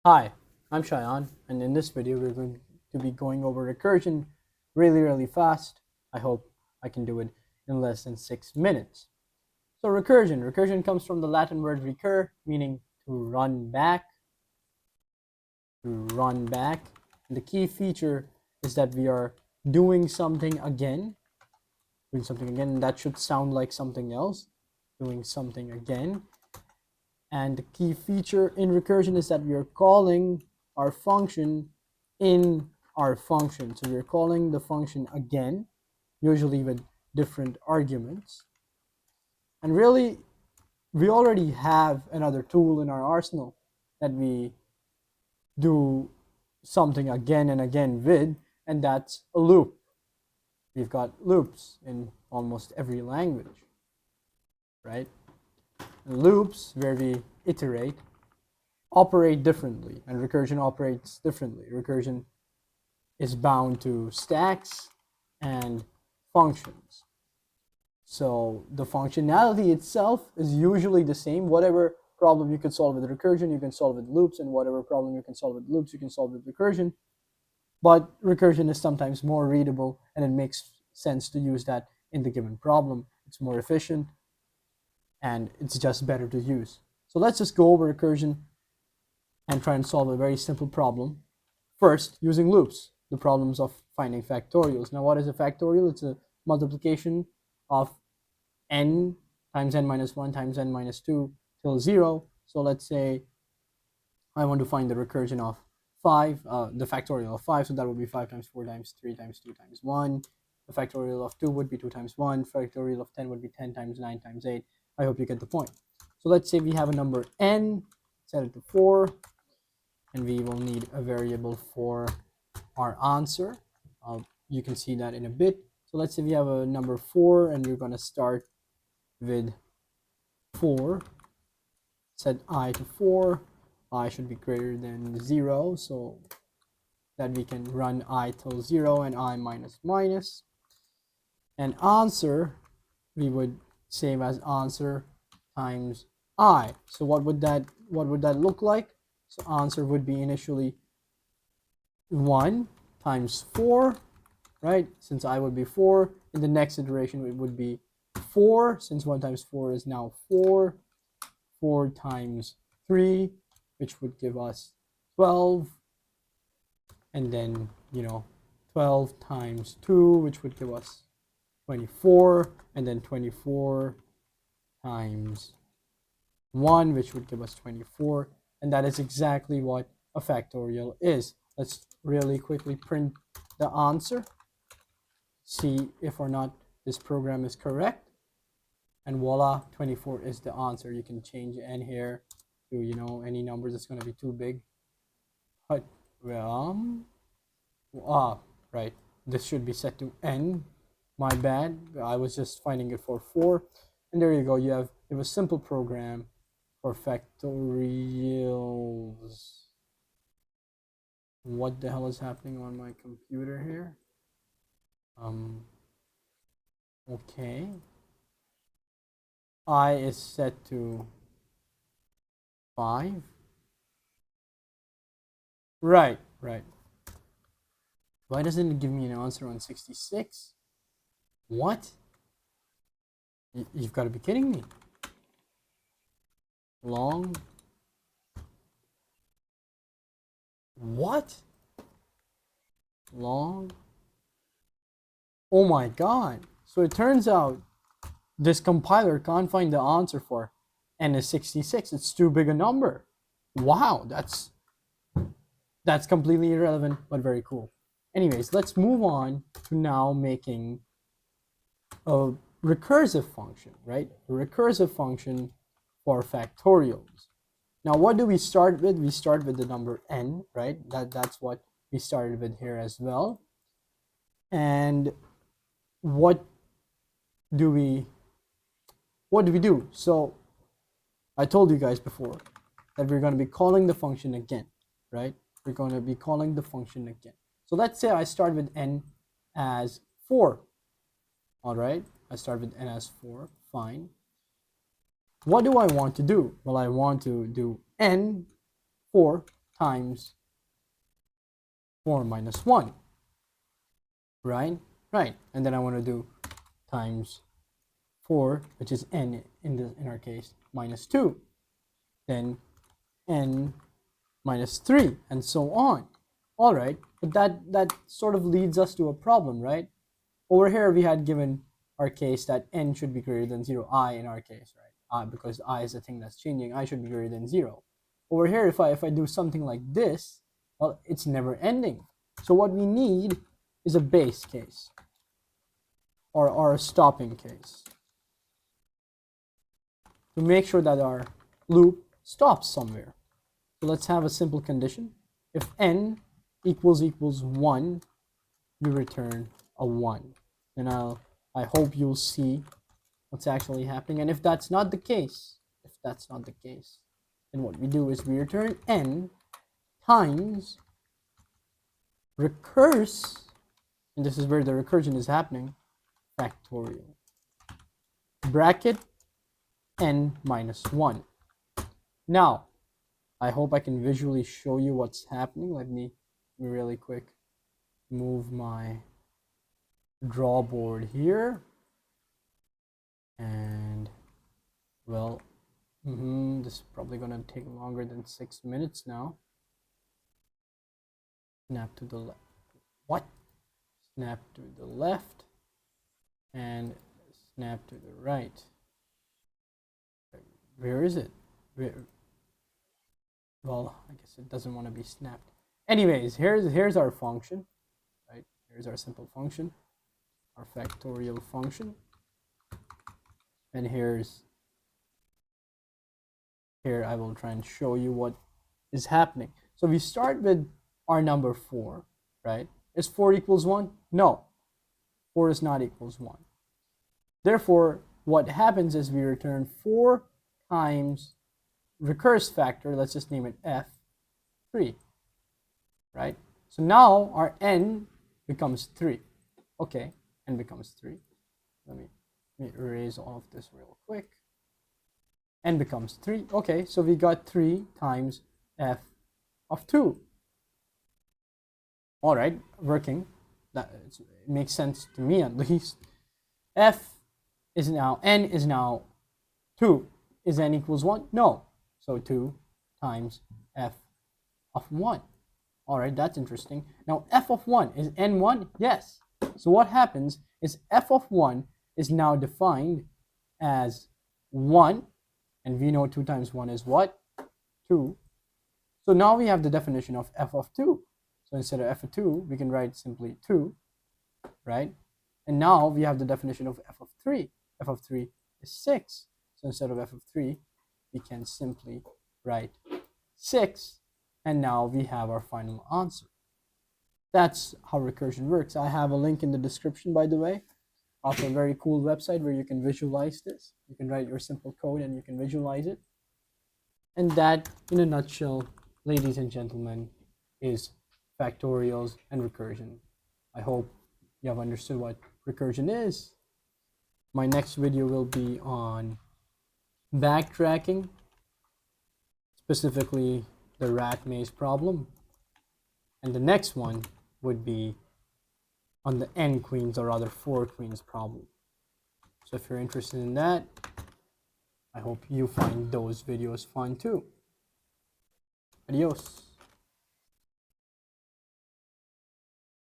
Hi, I'm Shayan, and in this video we're going to be going over recursion really fast. I hope I can do it in less than 6 minutes. So recursion comes from the Latin word recur, meaning to run back, And the key feature is that we are doing something again, and that should sound like something else, doing something again. And the key feature in recursion is that we are calling our function in our function. So we're calling the function again, usually with different arguments. And really, we already have another tool in our arsenal that we do something again and again with, and that's a loop. We've got loops in almost every language, right? And loops, where we iterate, operate differently, and recursion operates differently. Recursion is bound to stacks and functions. So the functionality itself is usually the same. Whatever problem you could solve with recursion, you can solve with loops, and whatever problem you can solve with loops, you can solve with recursion. But recursion is sometimes more readable, and it makes sense to use that in the given problem. It's more efficient, and it's just better to use. So let's just go over recursion and try and solve a very simple problem. First, using loops, the problems of finding factorials. Now, what is a factorial? It's a multiplication of n times n minus 1 times n minus 2 till 0. So let's say I want to find the recursion of 5, the factorial of 5. So that would be 5 times 4 times 3 times 2 times 1. The factorial of 2 would be 2 times 1. Factorial of 10 would be 10 times 9 times 8. I hope you get the point. So let's say we have a number n, set it to 4, and we will need a variable for our answer. You can see that in a bit. So let's say we have a number 4, and we're going to start with 4. Set I to 4. I should be greater than 0, so that we can run I till 0 and I minus minus. And answer, we would save as answer times I. So what would that look like? So answer would be initially 1 times 4, right? Since I would be 4. In the next iteration, it would be 4, since 1 times 4 is now 4. 4 times 3, which would give us 12. And then, 12 times 2, which would give us 24. And then 24 times 1, which would give us 24. And that is exactly what a factorial is. Let's really quickly print the answer, see if or not this program is correct, and voila, 24 is the answer. You can change n here to any numbers. It's going to be too big, but right, this should be set to n. My bad, I was just finding it for 4. And there you go, you have a simple program for factorials. What the hell is happening on my computer here? Okay. I is set to 5. Right. Why doesn't it give me an answer on 66? What? You've got to be kidding me. Long. What? Long. Oh my god. So it turns out this compiler can't find the answer for n is 66. It's too big a number. Wow, that's completely irrelevant, but very cool. Anyways, let's move on to now making a recursive function, right? A recursive function for factorials. Now, what do we start with? We start with the number n, right? That's what we started with here as well. And what do we do? So I told you guys before that we're going to be calling the function again, right? We're going to be calling the function again. So let's say I start with n as 4. All right, I start with n as 4. Fine. What do I want to do? Well, I want to do n 4 times 4 minus 1, right? Right. And then I want to do times 4, which is n in our case, minus 2. Then n minus 3, and so on. All right, but that sort of leads us to a problem, right? Over here, we had given our case that n should be greater than 0, I in our case, right? Because I is the thing that's changing, I should be greater than 0. Over here, if I do something like this, well, it's never ending. So what we need is a base case, or a stopping case, to make sure that our loop stops somewhere. So let's have a simple condition. If n equals 1, you return a 1. And I hope you'll see what's actually happening. And if that's not the case, then what we do is we return n times recurse, and this is where the recursion is happening, factorial, bracket n minus 1. Now, I hope I can visually show you what's happening. Let me really quick move my draw board here. And, well, this is probably going to take longer than 6 minutes now. Snap to the left. What? Snap to the left. And snap to the right. Where is it? Well, I guess it doesn't want to be snapped. Anyways, here's our function, right? Here's our simple function, our factorial function. And here I will try and show you what is happening. So we start with our number 4, right? Is 4 equals 1? No, 4 is not equals 1. Therefore, what happens is we return 4 times recurse factor, let's just name it f3, right? So now our n becomes 3. Okay, n becomes 3. Let me erase all of this real quick. N becomes 3. Okay, so we got 3 times f of 2. All right, working. It makes sense to me at least. N is now 2. Is n equals 1? No. So 2 times f of 1. All right, that's interesting. Now f of 1, is n 1? Yes. So what happens is f of 1 is now defined as 1, and we know 2 times 1 is what? 2. So now we have the definition of f of 2. So instead of f of 2, we can write simply 2, right? And now we have the definition of f of 3. F of 3 is 6. So instead of f of 3, we can simply write 6. And now we have our final answer. That's how recursion works. I have a link in the description, by the way, of a very cool website where you can visualize this. You can write your simple code and you can visualize it. And that, in a nutshell, ladies and gentlemen, is factorials and recursion. I hope you have understood what recursion is. My next video will be on backtracking, specifically the rat maze problem. And the next one would be on the n queens, or rather 4 queens problem. So if you're interested in that, I hope you find those videos fun too. Adios.